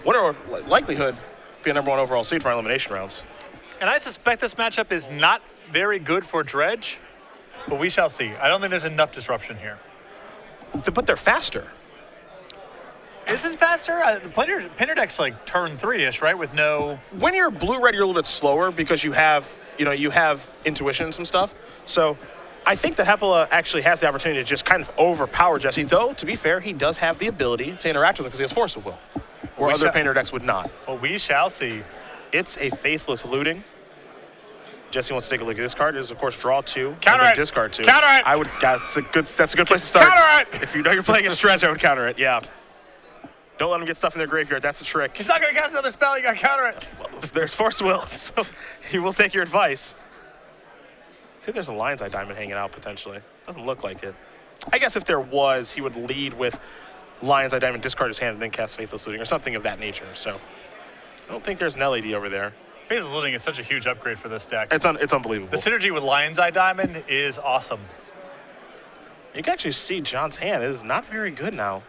winner would likelihood be a #1 overall seed for our elimination rounds. And I suspect this matchup is not very good for Dredge, but we shall see. I don't think there's enough disruption here. But they're faster. Is it faster? The Painter deck's like turn 3-ish, right? With no... When you're blue-red, you're a little bit slower because you have intuition and some stuff. So I think that Hepola actually has the opportunity to just kind of overpower Jesse, though, to be fair, he does have the ability to interact with him because he has Force of Will, where other Painter decks would not. Well, we shall see. It's a Faithless Looting. Jesse wants to take a look at this card. It is, of course, draw 2. Counter it. Discard 2. Counter it. I would. That's a good place to start. Counter it. If you know you're playing a stretch, I would counter it. Yeah. Don't let him get stuff in their graveyard. That's the trick. He's not going to cast another spell. You got to counter it. Well, if there's Force Will, so he will take your advice. See if there's a Lion's Eye Diamond hanging out potentially. Doesn't look like it. I guess if there was, he would lead with Lion's Eye Diamond, discard his hand, and then cast Faithless Looting or something of that nature. So I don't think there's an LED over there. Faithless Looting is such a huge upgrade for this deck. It's unbelievable. The synergy with Lion's Eye Diamond is awesome. You can actually see John's hand. It is not very good now.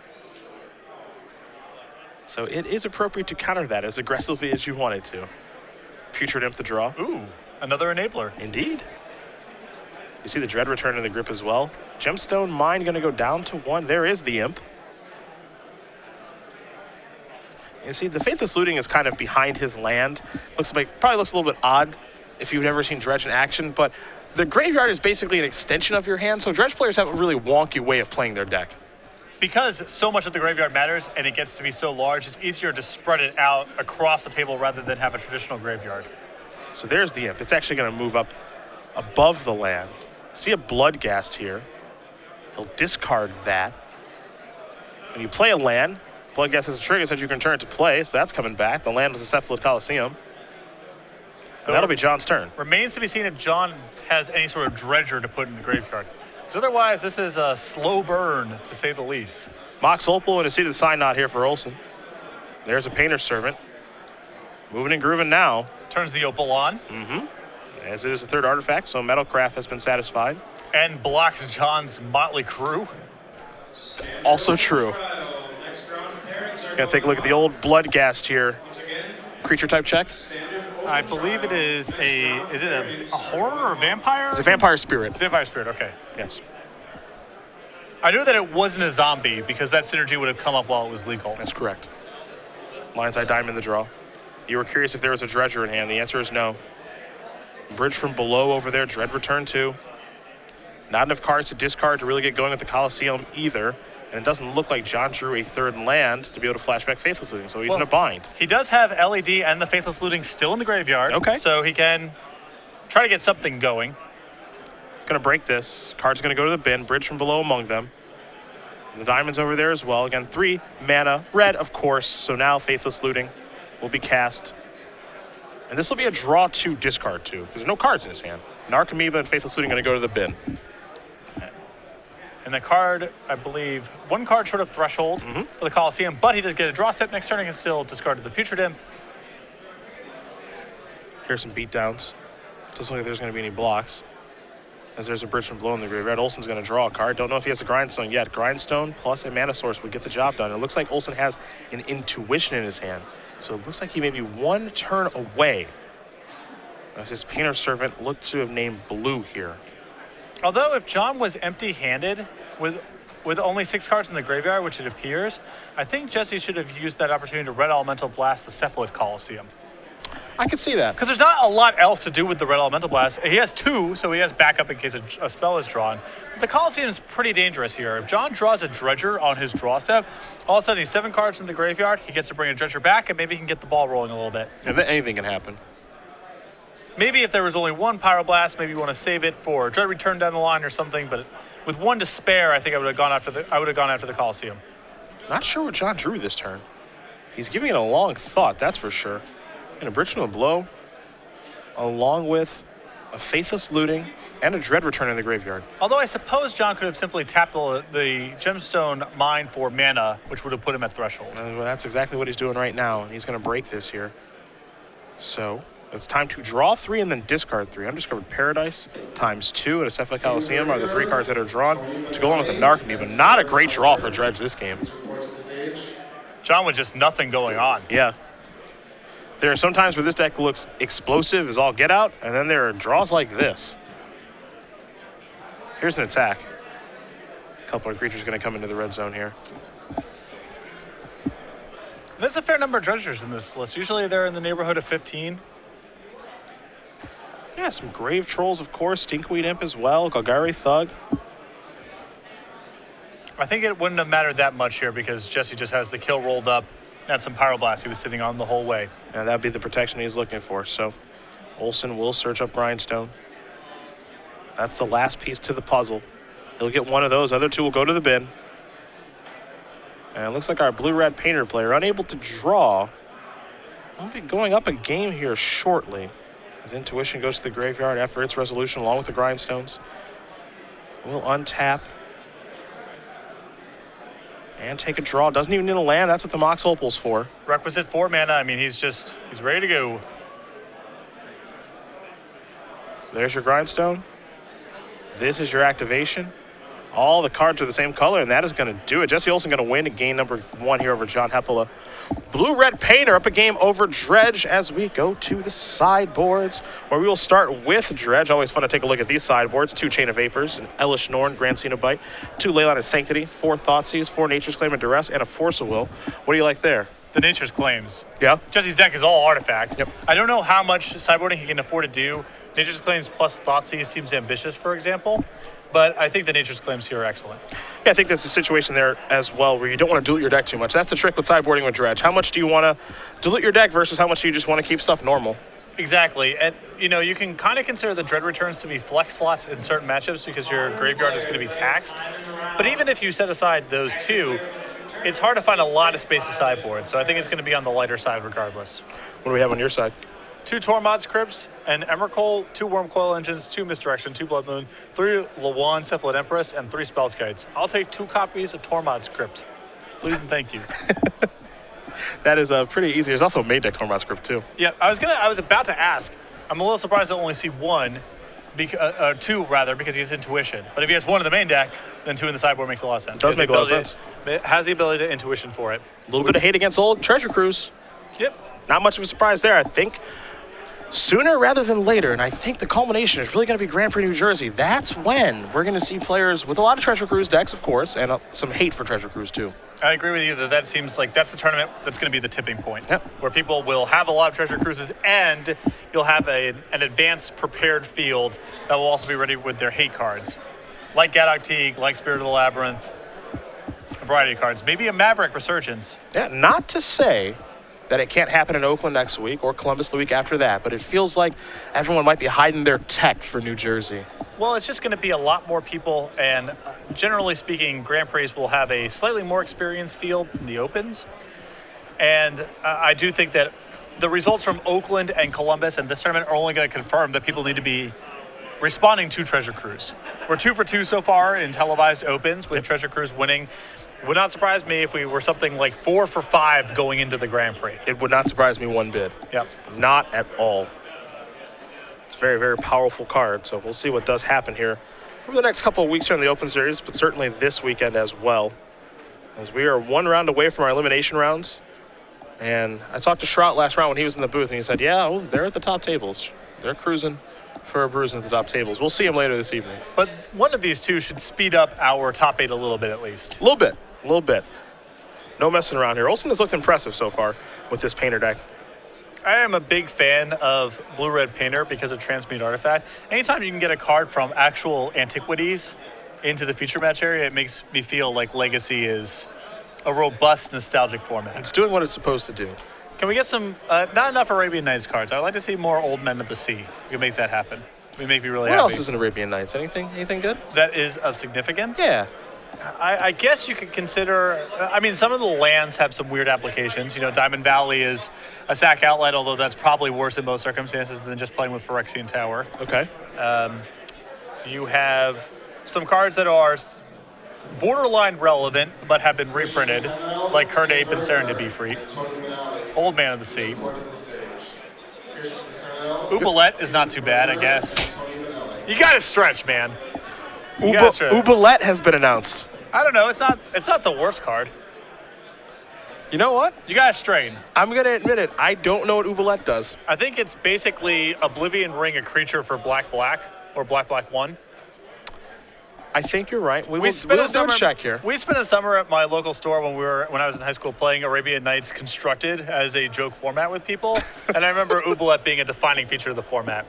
So it is appropriate to counter that as aggressively as you want it to. Putrid Imp the draw. Ooh, another enabler. Indeed. You see the Dread return in the grip as well. Gemstone Mine going to go down to 1. There is the Imp. You see, the Faithless Looting is kind of behind his land. Probably looks a little bit odd if you've never seen Dredge in action, but the graveyard is basically an extension of your hand, so Dredge players have a really wonky way of playing their deck. Because so much of the graveyard matters and it gets to be so large, it's easier to spread it out across the table rather than have a traditional graveyard. So there's the Imp. It's actually going to move up above the land. See a Bloodghast here. He'll discard that. When you play a land, Bloodghast has a trigger that you can turn it to play, so that's coming back. The land was the Cephalid Coliseum. And that'll be John's turn. Remains to be seen if John has any sort of dredger to put in the graveyard. Because otherwise, this is a slow burn, to say the least. Mox Opal and a seat of the sign knot here for Olson. There's a Painter's Servant. Moving and grooving now. Turns the Opal on. Mm-hmm. As it is a 3rd artifact, so Metalcraft has been satisfied. And blocks John's motley crew. Also true. Gonna take a look at the old Bloodghast here. Creature type check. I believe it is is it a horror or vampire? It's a vampire spirit. Vampire spirit, okay. Yes. I knew that it wasn't a zombie because that synergy would have come up while it was legal. That's correct. Lion's Eye Diamond in the draw. You were curious if there was a Dredger in hand. The answer is no. Bridge from below over there. Dread return 2. Not enough cards to discard to really get going at the Coliseum either. And it doesn't look like John drew a 3rd land to be able to flashback Faithless Looting, so he's in a bind. He does have LED and the Faithless Looting still in the graveyard. Okay. So he can try to get something going. Gonna break this. Card's gonna go to the bin. Bridge from below among them. The diamond's over there as well. Again, 3 mana. Red, of course. So now Faithless Looting will be cast. And this will be a draw 2, discard 2, because there's no cards in his hand. Narcomoeba and Faithless Looting gonna go to the bin. And the card, I believe, 1 card short of threshold for the Coliseum, but he does get a draw step next turn and can still discard the Putrid Imp. Here's some beatdowns. Doesn't look like there's going to be any blocks. As there's a Bridge from below in the graveyard. Olson's going to draw a card. Don't know if he has a Grindstone yet. Grindstone plus a Mana Source would get the job done. It looks like Olson has an Intuition in his hand. So it looks like he may be 1 turn away. As his Painter's Servant looked to have named blue here. Although if John was empty-handed with only 6 cards in the graveyard, which it appears, I think Jesse should have used that opportunity to Red Elemental Blast the Cephalid Coliseum. I could see that. Because there's not a lot else to do with the Red Elemental Blast. He has 2, so he has backup in case a spell is drawn. But the Coliseum is pretty dangerous here. If John draws a Dredger on his draw step, all of a sudden he's 7 cards in the graveyard, he gets to bring a Dredger back, and maybe he can get the ball rolling a little bit. And then anything can happen. Maybe if there was only 1 Pyroblast, maybe you want to save it for Dread Return down the line or something, but with 1 to spare, I think I would have gone after the Coliseum. Not sure what John drew this turn. He's giving it a long thought, that's for sure. And a Bridge from the Below, along with a Faithless Looting and a Dread Return in the graveyard. Although I suppose John could have simply tapped the Gemstone Mine for mana, which would have put him at threshold. That's exactly what he's doing right now, and he's going to break this here. So it's time to draw 3 and then discard 3. Undiscovered Paradise times 2 at a Cephalid Coliseum are the 3 cards that are drawn to go on with the Narcomoeba, but not a great draw for Dredge this game. John with just nothing going on. Yeah. There are some times where this deck looks explosive as all get out, and then there are draws like this. Here's an attack. A couple of creatures going to come into the red zone here. There's a fair number of dredgers in this list. Usually they're in the neighborhood of 15. Yeah, some Grave Trolls, of course. Stinkweed Imp as well. Golgari Thug. I think it wouldn't have mattered that much here because Jesse just has the kill rolled up and some Pyroblast he was sitting on the whole way. And that'd be the protection he's looking for. So Olson will search up Grindstone. That's the last piece to the puzzle. He'll get one of those. Other two will go to the bin. And it looks like our blue-red painter player, unable to draw, will be going up a game here shortly. His intuition goes to the graveyard after its resolution along with the Grindstones. We'll untap. And take a draw. Doesn't even need a land. That's what the Mox Opal's for. Requisite 4 mana. I mean, he's ready to go. There's your Grindstone. This is your activation. All the cards are the same color, and that is going to do it. Jesse Olson going to win game number 1 here over John Hepola. Blue-red painter up a game over Dredge as we go to the sideboards, where we will start with Dredge. Always fun to take a look at these sideboards. 2 Chain of Vapors, an Elish Norn, Grand Cenobite, 2 Leyline of Sanctity, 4 Thoughtseize, 4 Nature's Claim of Duress, and a Force of Will. What do you like there? The Nature's Claims. Yeah. Jesse's deck is all artifact. Yep. I don't know how much sideboarding he can afford to do. Nature's Claims plus Thoughtseize seems ambitious, for example. But I think the Nature's Claims here are excellent. Yeah, I think that's a situation there as well where you don't want to dilute your deck too much. That's the trick with sideboarding with Dredge. How much do you want to dilute your deck versus how much do you just want to keep stuff normal? Exactly. And, you know, you can kind of consider the Dread returns to be flex slots in certain matchups because your graveyard is going to be taxed. But even if you set aside those two, it's hard to find a lot of space to sideboard. So I think it's going to be on the lighter side regardless. What do we have on your side? 2 Tormod's Crypts, an Emrakul, 2 Wormcoil Engines, 2 Misdirection, 2 Blood Moon, 3 Lawan Cephalid Empress, and 3 Spellskites. I'll take 2 copies of Tormod's Crypt. Please and thank you. That is pretty easy. There's also a main deck Tormod's Crypt too. Yeah, I was about to ask. I'm a little surprised to only see 1, 2 rather, because he has Intuition. But if he has 1 in the main deck, then 2 in the sideboard makes a lot of sense. Does make a lot of sense. It has the ability to Intuition for it. A little bit of hate against old Treasure Cruise. Yep. Not much of a surprise there, I think. Sooner rather than later, and I think the culmination is really going to be Grand Prix New Jersey. That's when we're going to see players with a lot of Treasure Cruise decks, of course, and some hate for Treasure Cruise too. I agree with you that seems like that's the tournament that's going to be the tipping point. Yep. Where people will have a lot of Treasure Cruises and you'll have an advanced prepared field that will also be ready with their hate cards. Like Gadok Teague, like Spirit of the Labyrinth, a variety of cards. Maybe a Maverick Resurgence. Yeah, not to say that it can't happen in Oakland next week or Columbus the week after that, but it feels like everyone might be hiding their tech for New Jersey. Well, it's just going to be a lot more people, and generally speaking, Grand Prix will have a slightly more experienced field than the Opens. And I do think that the results from Oakland and Columbus and this tournament are only going to confirm that people need to be responding to Treasure Cruise. We're 2 for 2 so far in televised Opens, with Treasure Cruise winning. It would not surprise me if we were something like 4 for 5 going into the Grand Prix. It would not surprise me one bit. Yep. Not at all. It's a very, very powerful card, so we'll see what does happen here over the next couple of weeks here in the Open Series, but certainly this weekend as well, as we are 1 round away from our elimination rounds. And I talked to Shrout last round when he was in the booth, and he said, yeah, well, they're at the top tables. They're cruising for a bruise at the top tables. We'll see him later this evening. But one of these two should speed up our top 8 a little bit at least. A little bit. No messing around here. Olson has looked impressive so far with this painter deck. I am a big fan of Blue-Red Painter because of Transmute Artifact. Anytime you can get a card from actual antiquities into the feature match area, it makes me feel like Legacy is a robust, nostalgic format. It's doing what it's supposed to do. Can we get some, not enough Arabian Nights cards. I'd like to see more Old Men of the Sea. We can make that happen. It would make me really happy. What else is in Arabian Nights? Anything good? That is of significance? Yeah. I guess you could consider, I mean, some of the lands have some weird applications. You know, Diamond Valley is a sack outlet, although that's probably worse in most circumstances than just playing with Phyrexian Tower. Okay. You have some cards that are borderline relevant, but have been reprinted, like Herd Ape and Serendipity Freak. Old Man of the Sea. Oubliette is not too bad, I guess. You gotta stretch, man. Oubliette has been announced. I don't know. It's not the worst card. You know what? You got to strain. I'm going to admit it. I don't know what Oubliette does. I think it's basically Oblivion Ring a creature for black or black 1. I think you're right. We spent a summer check here. We spent a summer at my local store when I was in high school playing Arabian Nights Constructed as a joke format with people, and I remember Oubliette being a defining feature of the format.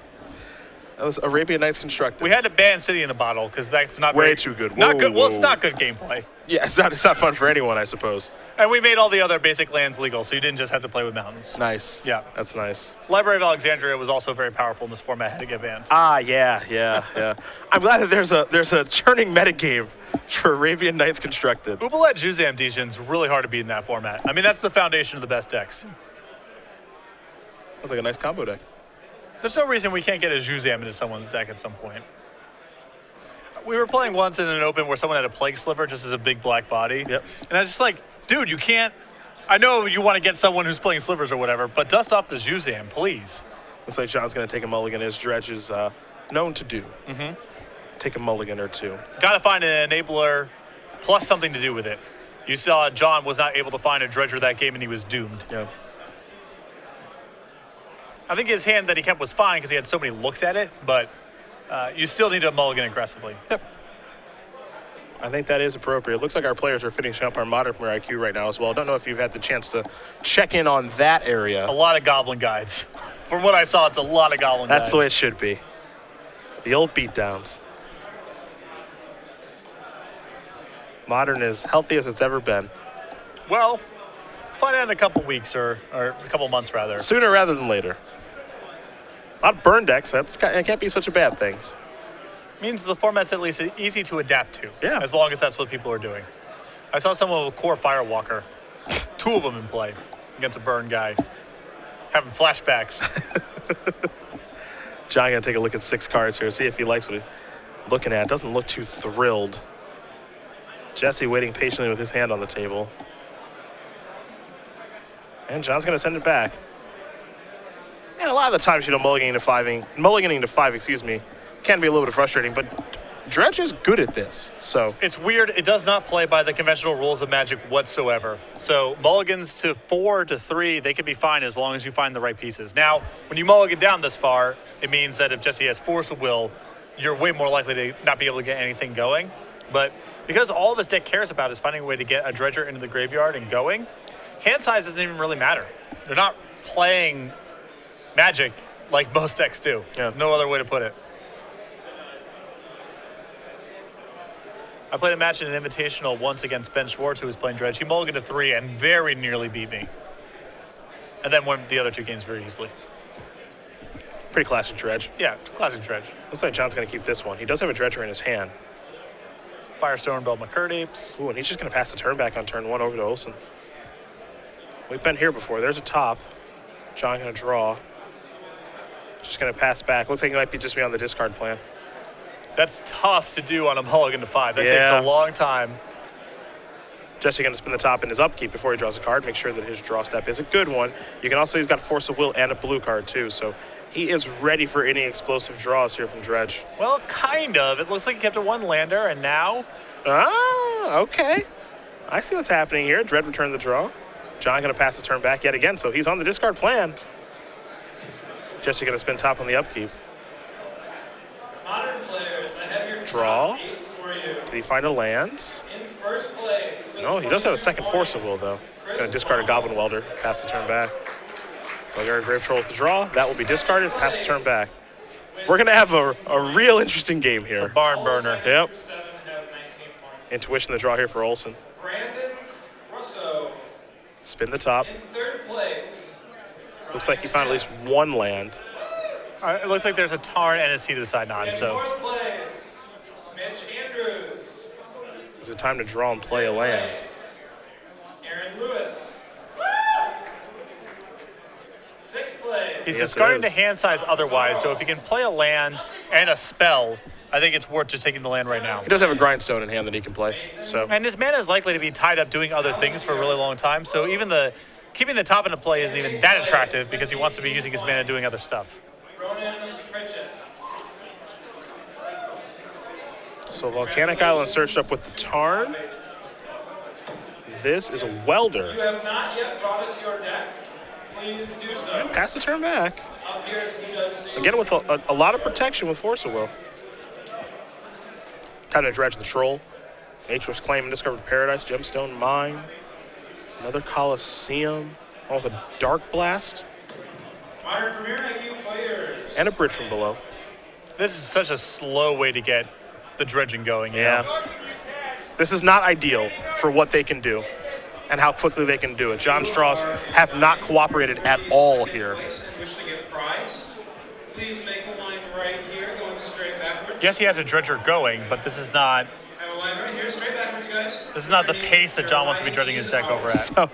That was Arabian Nights Constructed. We had to ban City in a Bottle because that's not way too good. Not good. Well, it's not good gameplay. Yeah, it's not fun for anyone, I suppose. And we made all the other basic lands legal, so you didn't just have to play with mountains. Nice. Yeah, that's nice. Library of Alexandria was also very powerful in this format. Had to get banned. Ah, yeah. I'm glad that there's a churning metagame for Arabian Nights Constructed. Oubliette Juzam Dijin's really hard to beat in that format. I mean, that's the foundation of the best decks. Looks like a nice combo deck. There's no reason we can't get a Juzam into someone's deck at some point. We were playing once in an open where someone had a Plague Sliver just as a big black body. Yep. And I was just like, dude, you can't. I know you want to get someone who's playing Slivers or whatever, but dust off the Juzam, please. Looks like John's going to take a mulligan, as Dredge is known to do. Take a mulligan or two. Got to find an enabler plus something to do with it. You saw John was not able to find a Dredger that game and he was doomed. Yeah. I think his hand that he kept was fine because he had so many looks at it, but you still need to mulligan aggressively. Yep. I think that is appropriate. Looks like our players are finishing up our Modern Premier IQ right now as well. I don't know if you've had the chance to check in on that area. A lot of Goblin Guides. From what I saw, it's a lot of Goblin Guides. That's the way it should be. The old beatdowns. Modern is healthy as it's ever been. Well, find out in a couple weeks or a couple months rather. Sooner rather than later. Not burn decks. It can't be such a bad thing. Means the format's at least easy to adapt to. Yeah. As long as that's what people are doing. I saw someone with Core Firewalker. 2 of them in play against a burn guy. Having flashbacks. John gonna take a look at 6 cards here, see if he likes what he's looking at. Doesn't look too thrilled. Jesse waiting patiently with his hand on the table. And John's gonna send it back. And a lot of the times, mulliganing to 5, can be a little bit frustrating, but Dredge is good at this, so. It's weird. It does not play by the conventional rules of Magic whatsoever. So mulligans to 4 to 3, they could be fine as long as you find the right pieces. Now, when you mulligan down this far, it means that if Jesse has Force of Will, you're way more likely to not be able to get anything going. But because all this deck cares about is finding a way to get a Dredger into the graveyard and going, hand size doesn't even really matter. They're not playing Magic like most decks do. Yeah. There's no other way to put it. I played a match in an invitational once against Ben Schwartz, who was playing Dredge. He mulliganed to 3 and very nearly beat me. And then won the other 2 games very easily. Pretty classic Dredge. Yeah, classic Dredge. Looks like John's going to keep this one. He does have a Dredger in his hand. Firestone, Bell McCurdy. Ooh, and he's just going to pass the turn back on turn 1 over to Olson. We've been here before. There's a top. John going to draw. Just going to pass back. Looks like he might just be on the discard plan. That's tough to do on a mulligan to 5. That takes a long time. Jesse going to spin the top in his upkeep before he draws a card. Make sure that his draw step is a good one. You can also, he's got Force of Will and a blue card too. So he is ready for any explosive draws here from Dredge. Well, kind of. It looks like he kept a 1 lander and now. Ah, okay. I see what's happening here. Dredge returned the draw. John going to pass the turn back yet again. So he's on the discard plan. Jesse going to spin top on the upkeep. Modern players, I have your Draw. top 8 for you. Did he find a land? In first place. No, he does have a second Force of Will, though. Going to discard a Goblin Welder, pass the turn back. Bugger Grave Trolls the draw. That will be discarded, pass the turn back. We're going to have a real interesting game here. It's a barn burner. Yep. 7 have 19 points. Intuition the draw here for Olson. Brandon Russo Spin the top. in third place. Looks like he found at least 1 land. It looks like there's a Tarn and a C to the side nod, In so. fourth place, Mitch Andrews. Is it time to draw and play a land? Aaron Lewis. Sixth place. He's Yes, discarding it the is. hand size otherwise, so if he can play a land and a spell, I think it's worth just taking the land right now. He does have a Grindstone in hand that he can play. So And his mana is likely to be tied up doing other things for a really long time, so even keeping the top into play isn't even that attractive because he wants to be using his mana doing other stuff. Ronan Pritchett. Volcanic Island searched up with the Tarn. this is a welder. You have not yet brought us your deck. Please do so. Pass the turn back. Up here to the judge station. Again, with a lot of protection with Force of Will. Kind of dredge the Troll. Nature's Claim and Discovered Paradise. Gemstone Mine. Another Coliseum. One with a Dark Blast. Modern Premier IQ players. And a bridge from below. This is such a slow way to get the dredging going. you know? Yeah. This is not ideal for what they can do and how quickly they can do it. John Strauss have not cooperated at all here. Wish to get prize. Please make a line right here, going straight backwards. Yes, he has a dredger going, but this is not I have a line right here, straight backwards, guys. this is not the pace that John wants to be dredging his deck over at. So,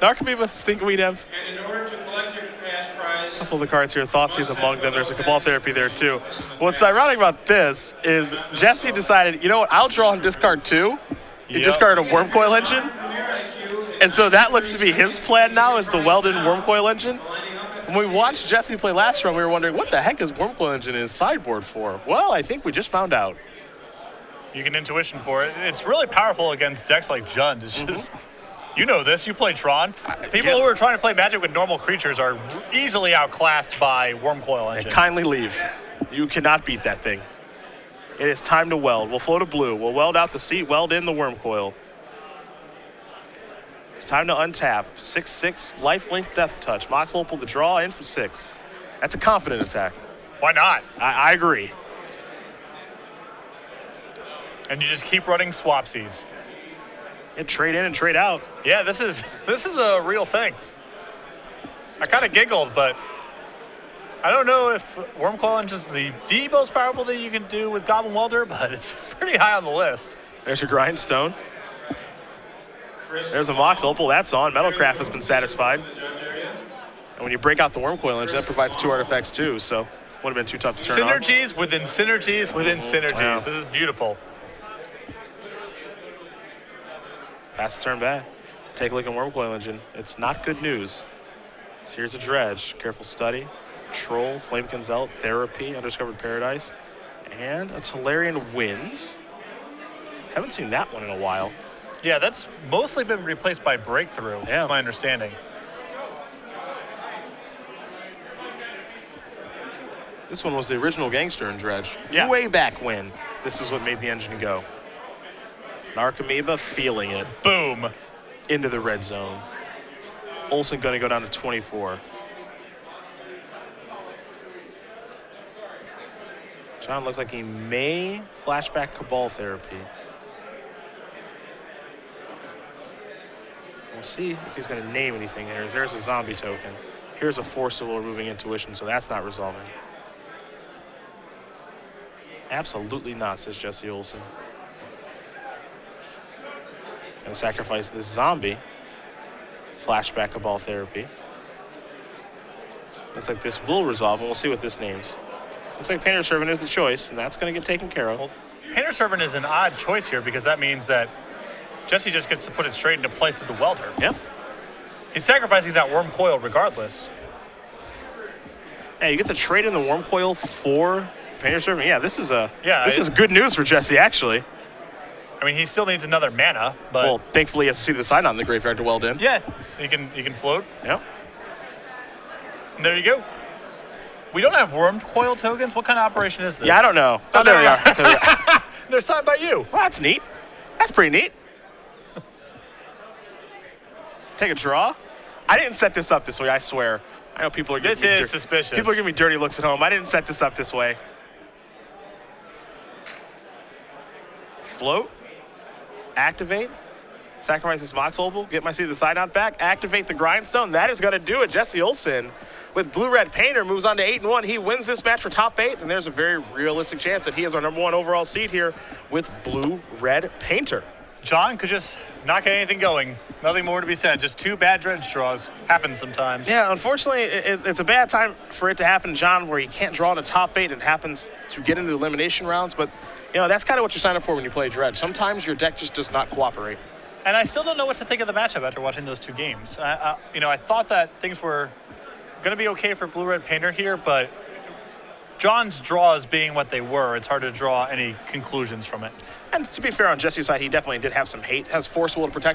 Narcomoeba, Stinkweed Imp, And in order to collect your cash prize, a couple of the cards here. Thoughtseize among them. There's a Cabal Therapy there too. What's ironic about this is Jesse decided, you know what, I'll draw and discard 2. He Yep. discarded a Wormcoil Engine. Premier IQ And so that looks to be his plan now, is the Weldon Wormcoil Engine. When we watched Jesse play last round, we were wondering, what the heck is Wormcoil Engine in his sideboard for? Well, I think we just found out. You can intuition for it. It's really powerful against decks like Jund. It's just, you know this. You play Tron. People yeah. who are trying to play Magic with normal creatures are easily outclassed by Wormcoil Engine. Kindly leave. You cannot beat that thing. It is time to weld. We'll float a blue. We'll weld out the seat, weld in the Wormcoil. It's time to untap. 6/6, lifelink, death touch. Mox Opal the draw in for 6. That's a confident attack. Why not? I agree. And you just keep running swapsies. And trade in and trade out. Yeah, this is a real thing. I kind of giggled, but I don't know if Wormcoil Engine is the most powerful thing you can do with Goblin Welder, but it's pretty high on the list. There's your Grindstone. Chris. There's a Mox Opal. That's on. Metalcraft has been satisfied. The judge area. And when you break out the Wormcoil Engine, that provides 2 artifacts too, so would have been too tough to turn on. Synergies within synergies within synergies. Wow. This is beautiful. Pass the turn back. Take a look at Wormcoil Engine. It's not good news. So here's a Dredge. Careful Study. Troll, Flamekin Zealot, Therapy, Undiscovered Paradise, and a Tolarian Winds. Haven't seen that one in a while. Yeah, that's mostly been replaced by Breakthrough, Yeah. That's my understanding. This one was the original Gangster in Dredge. Yeah. Way back when. This is what made the engine go. Narcomoeba feeling it. Boom. Into the red zone. Olson going to go down to 24. John looks like he may flashback Cabal Therapy. We'll see if he's going to name anything here. There's a zombie token. Here's a Forcible removing Intuition, so that's not resolving. Absolutely not, says Jesse Olson. Gonna sacrifice this zombie. Flashback Cabal Therapy. Looks like this will resolve, and we'll see what this names. Looks like Painter Servant is the choice, and that's going to get taken care of. Well, Painter Servant is an odd choice here because that means that Jesse just gets to put it straight into play through the Welder. Yep. He's sacrificing that Wormcoil regardless. Hey, you get to trade in the Wormcoil for Painter Servant. Yeah, this is Yeah, good news for Jesse, actually. I mean, he still needs another mana, but Well, thankfully he has to see the sign on the graveyard to weld in. yeah, you can float. Yep. And there you go. We don't have Wormcoil tokens. What kind of operation is this? Yeah, I don't know. Oh, Oh, there never they are. mind. There they are. They're signed by you. Well, that's neat. That's pretty neat. Take a draw. I didn't set this up this way, I swear. I know people are giving This me is suspicious. People are giving me dirty looks at home. I didn't set this up this way. Float. Activate. Sacrifice this Mox Opal. Get my seat of the side out back. Activate the Grindstone. That is going to do it. Jesse Olson with Blue-Red Painter moves on to 8-1. He wins this match for top 8, and there's a very realistic chance that he is our #1 overall seed here with Blue-Red Painter. John could just not get anything going. Nothing more to be said. Just 2 bad dredge draws. Happens sometimes. Yeah, unfortunately, it's a bad time for it to happen, John, where you can't draw in the top 8 and it happens to get into the elimination rounds. But, you know, that's kind of what you sign up for when you play Dredge. Sometimes your deck just does not cooperate. And I still don't know what to think of the matchup after watching those 2 games. I thought that things were going to be okay for Blue-Red Painter here, but John's draws being what they were, it's hard to draw any conclusions from it. And to be fair on Jesse's side, he definitely did have some hate. Has Forceful to protect.